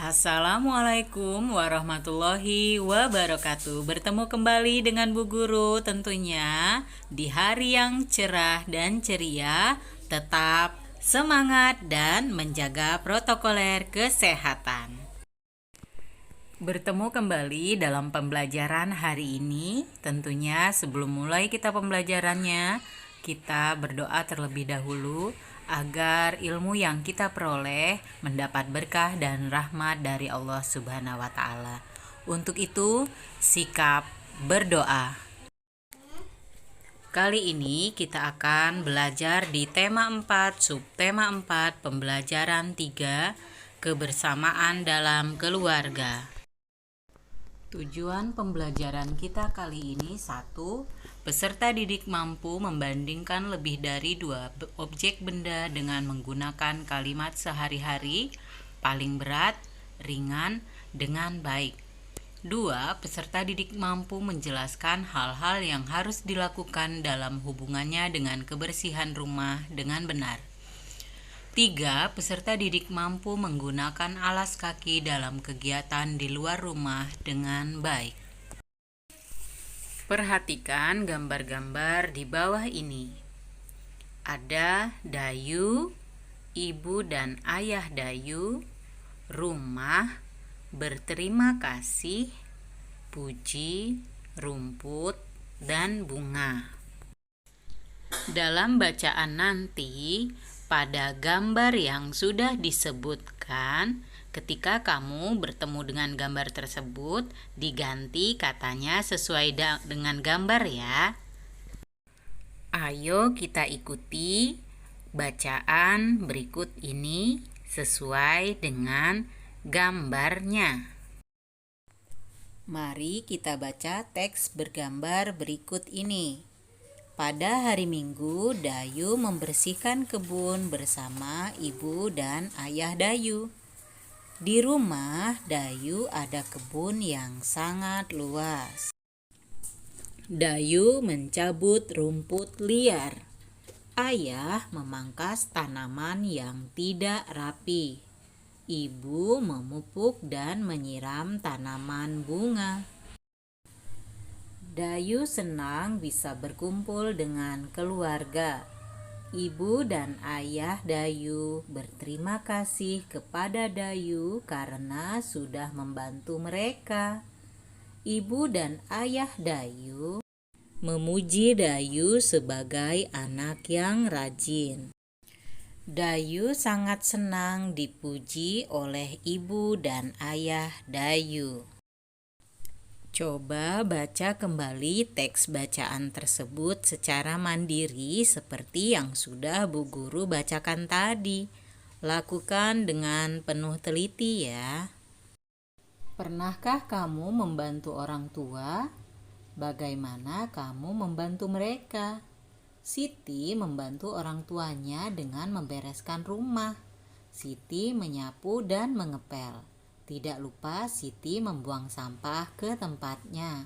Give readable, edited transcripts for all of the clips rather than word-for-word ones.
Assalamualaikum warahmatullahi wabarakatuh. Bertemu kembali dengan Bu Guru tentunya di hari yang cerah dan ceria. Tetap semangat dan menjaga protokoler kesehatan. Bertemu kembali dalam pembelajaran hari ini. Tentunya sebelum mulai kita pembelajarannya, kita berdoa terlebih dahulu agar ilmu yang kita peroleh mendapat berkah dan rahmat dari Allah Subhanahu wa taala. Untuk itu, sikap berdoa. Kali ini kita akan belajar di tema 4, subtema 4, pembelajaran 3, kebersamaan dalam keluarga. Tujuan pembelajaran kita kali ini 1. Peserta didik mampu membandingkan lebih dari 2 objek benda dengan menggunakan kalimat sehari-hari, paling berat, ringan, dengan baik. 2. Peserta didik mampu menjelaskan hal-hal yang harus dilakukan dalam hubungannya dengan kebersihan rumah dengan benar. 3. Peserta didik mampu menggunakan alas kaki dalam kegiatan di luar rumah dengan baik. Perhatikan gambar-gambar di bawah ini. Ada Dayu, ibu dan ayah Dayu, rumah, berterima kasih, puji, rumput, dan bunga. Dalam bacaan nanti, pada gambar yang sudah disebutkan, ketika kamu bertemu dengan gambar tersebut, diganti katanya sesuai dengan gambar ya. Ayo kita ikuti bacaan berikut ini sesuai dengan gambarnya. Mari kita baca teks bergambar berikut ini. Pada hari Minggu, Dayu membersihkan kebun bersama ibu dan ayah Dayu. Di rumah Dayu ada kebun yang sangat luas. Dayu mencabut rumput liar. Ayah memangkas tanaman yang tidak rapi. Ibu memupuk dan menyiram tanaman bunga. Dayu senang bisa berkumpul dengan keluarga. Ibu dan ayah Dayu berterima kasih kepada Dayu karena sudah membantu mereka. Ibu dan ayah Dayu memuji Dayu sebagai anak yang rajin. Dayu sangat senang dipuji oleh ibu dan ayah Dayu. Coba baca kembali teks bacaan tersebut secara mandiri seperti yang sudah Bu Guru bacakan tadi. Lakukan dengan penuh teliti ya. Pernahkah kamu membantu orang tua? Bagaimana kamu membantu mereka? Siti membantu orang tuanya dengan membereskan rumah. Siti menyapu dan mengepel. Tidak lupa Siti membuang sampah ke tempatnya.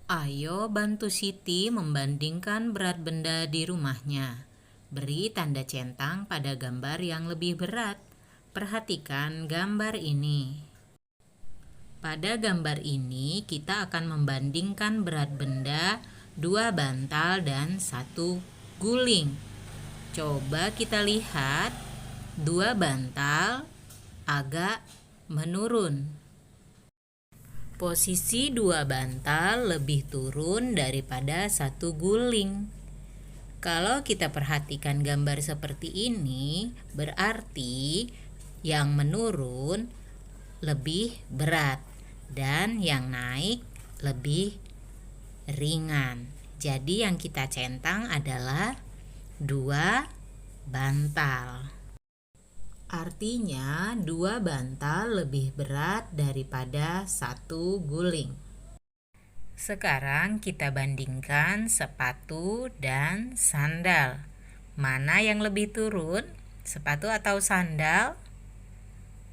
Ayo bantu Siti membandingkan berat benda di rumahnya. Beri tanda centang pada gambar yang lebih berat. Perhatikan gambar ini. Pada gambar ini kita akan membandingkan berat benda 2 bantal dan 1 guling. Coba kita lihat 2 bantal agak menurun. Posisi 2 bantal lebih turun daripada 1 guling. Kalau kita perhatikan gambar seperti ini, berarti yang menurun lebih berat dan yang naik lebih ringan. Jadi yang kita centang adalah 2 bantal. Artinya 2 bantal lebih berat daripada 1 guling. Sekarang kita bandingkan sepatu dan sandal. Mana yang lebih turun? Sepatu atau sandal?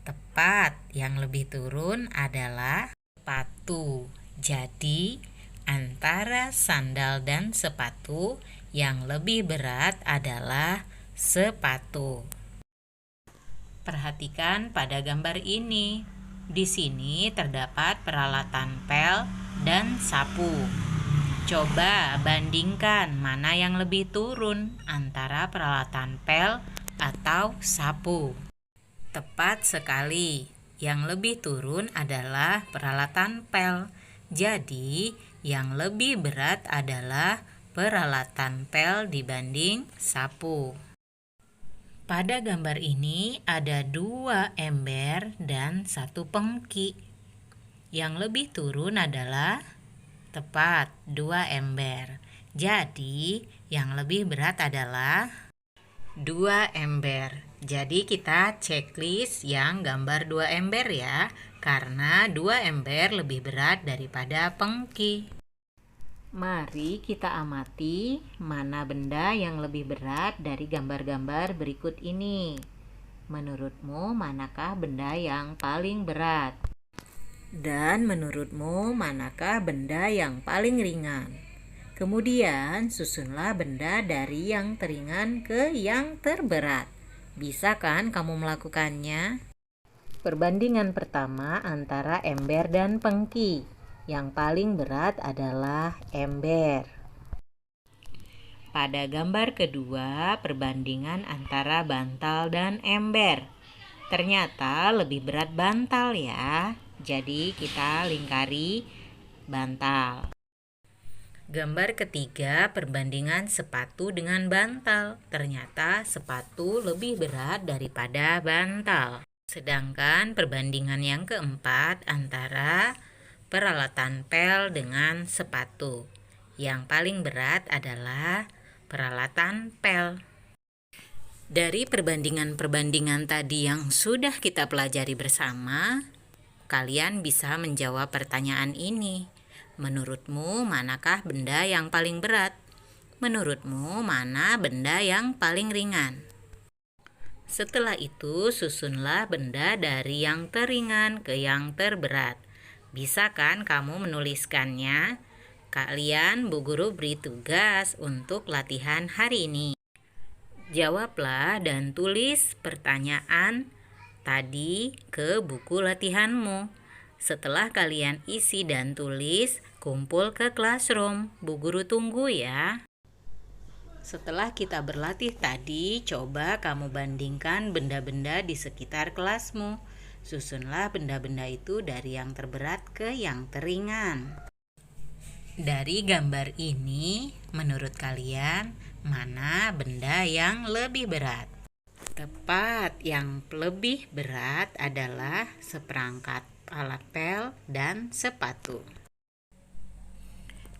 Tepat, yang lebih turun adalah sepatu. Jadi antara sandal dan sepatu, yang lebih berat adalah sepatu. Perhatikan pada gambar ini. Di sini terdapat peralatan pel dan sapu. Coba bandingkan mana yang lebih turun antara peralatan pel atau sapu. Tepat sekali. Yang lebih turun adalah peralatan pel. Jadi, yang lebih berat adalah peralatan pel dibanding sapu. Pada gambar ini ada 2 ember dan 1 pengki. Yang lebih turun adalah tepat 2 ember. Jadi, yang lebih berat adalah 2 ember. Jadi kita checklist yang gambar 2 ember ya, karena 2 ember lebih berat daripada pengki. Mari kita amati mana benda yang lebih berat dari gambar-gambar berikut ini. Menurutmu manakah benda yang paling berat? Dan menurutmu manakah benda yang paling ringan? Kemudian susunlah benda dari yang teringan ke yang terberat. Bisa kan kamu melakukannya? Perbandingan pertama antara ember dan pengki. Yang paling berat adalah ember. Pada gambar kedua, perbandingan antara bantal dan ember. Ternyata lebih berat bantal ya. Jadi kita lingkari bantal. Gambar ketiga, perbandingan sepatu dengan bantal. Ternyata sepatu lebih berat daripada bantal. Sedangkan perbandingan yang keempat antara peralatan pel dengan sepatu. Yang paling berat adalah peralatan pel. Dari perbandingan-perbandingan tadi yang sudah kita pelajari bersama, kalian bisa menjawab pertanyaan ini. Menurutmu manakah benda yang paling berat? Menurutmu mana benda yang paling ringan? Setelah itu susunlah benda dari yang teringan ke yang terberat. Bisa kan kamu menuliskannya? Kalian Bu Guru beri tugas untuk latihan hari ini. Jawablah dan tulis pertanyaan tadi ke buku latihanmu. Setelah kalian isi dan tulis, kumpul ke classroom. Bu Guru tunggu ya. Setelah kita berlatih tadi, coba kamu bandingkan benda-benda di sekitar kelasmu. Susunlah benda-benda itu dari yang terberat ke yang teringan. Dari gambar ini, menurut kalian, mana benda yang lebih berat? Tepat, yang lebih berat adalah seperangkat alat pel dan sepatu.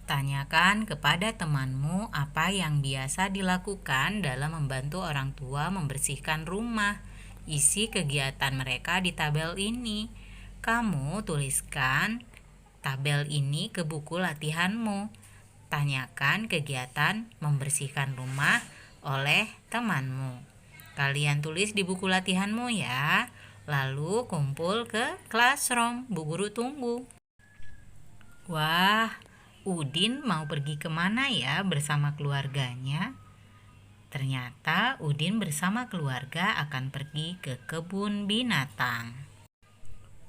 Tanyakan kepada temanmu apa yang biasa dilakukan dalam membantu orang tua membersihkan rumah. Isi kegiatan mereka di tabel ini. Kamu tuliskan tabel ini ke buku latihanmu. Tanyakan kegiatan membersihkan rumah oleh temanmu. Kalian tulis di buku latihanmu ya. Lalu kumpul ke classroom. Bu Guru tunggu. Wah, Udin mau pergi kemana ya bersama keluarganya? Ternyata Udin bersama keluarga akan pergi ke kebun binatang.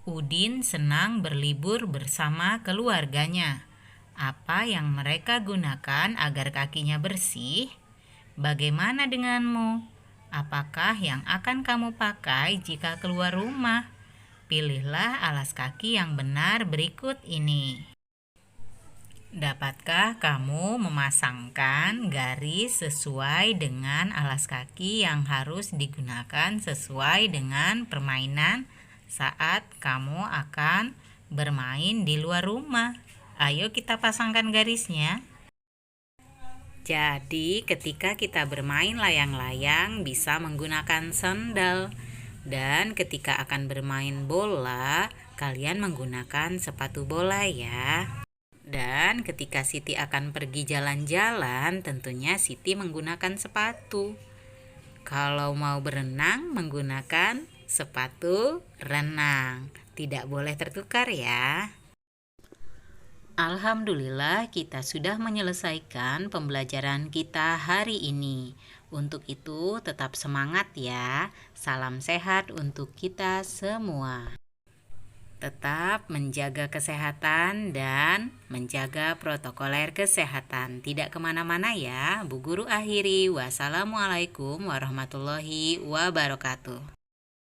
Udin senang berlibur bersama keluarganya. Apa yang mereka gunakan agar kakinya bersih? Bagaimana denganmu? Apakah yang akan kamu pakai jika keluar rumah? Pilihlah alas kaki yang benar berikut ini. Dapatkah kamu memasangkan garis sesuai dengan alas kaki yang harus digunakan sesuai dengan permainan saat kamu akan bermain di luar rumah? Ayo kita pasangkan garisnya. Jadi ketika kita bermain layang-layang bisa menggunakan sandal. Dan ketika akan bermain bola, kalian menggunakan sepatu bola ya. Dan ketika Siti akan pergi jalan-jalan, tentunya Siti menggunakan sepatu. Kalau mau berenang, menggunakan sepatu renang. Tidak boleh tertukar ya. Alhamdulillah, kita sudah menyelesaikan pembelajaran kita hari ini. Untuk itu, tetap semangat ya. Salam sehat untuk kita semua. Tetap menjaga kesehatan dan menjaga protokoler kesehatan. Tidak kemana-mana ya. Bu Guru akhiri. Wassalamualaikum warahmatullahi wabarakatuh.